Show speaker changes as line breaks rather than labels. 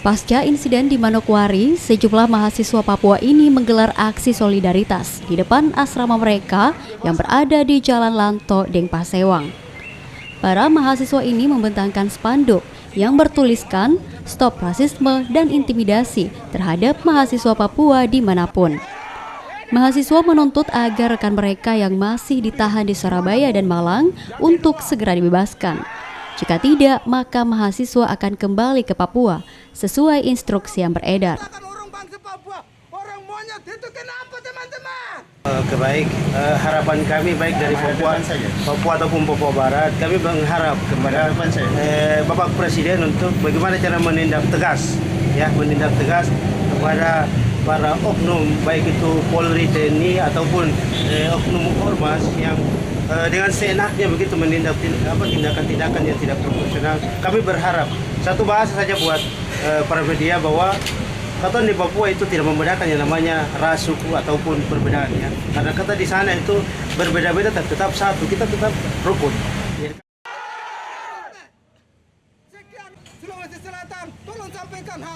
Pasca insiden di Manokwari, sejumlah mahasiswa Papua ini menggelar aksi solidaritas di depan asrama mereka yang berada di Jalan Lanto, Denpasewang. Para mahasiswa ini membentangkan spanduk yang bertuliskan "Stop Rasisme dan Intimidasi terhadap mahasiswa Papua dimanapun". Mahasiswa menuntut agar rekan mereka yang masih ditahan di Surabaya dan Malang untuk segera dibebaskan. Jika tidak, maka mahasiswa akan kembali ke Papua sesuai instruksi yang beredar.
Harapan kami baik dari Papua ataupun Papua Barat, kami mengharap kepada Bapak Presiden untuk bagaimana cara menindak tegas kepada para oknum, baik itu Polri, TNI ataupun oknum ormas yang dengan seenaknya begitu menindak tindakan-tindakan yang tidak proporsional. Kami berharap satu bahasa saja buat para media bahwa kata di Papua itu tidak membedakan yang namanya ras, suku ataupun perbedaan ya. Karena kata di sana itu berbeda-beda tapi tetap satu, kita tetap rukun.
Sekian Sulawesi Selatan, tolong sampaikan hal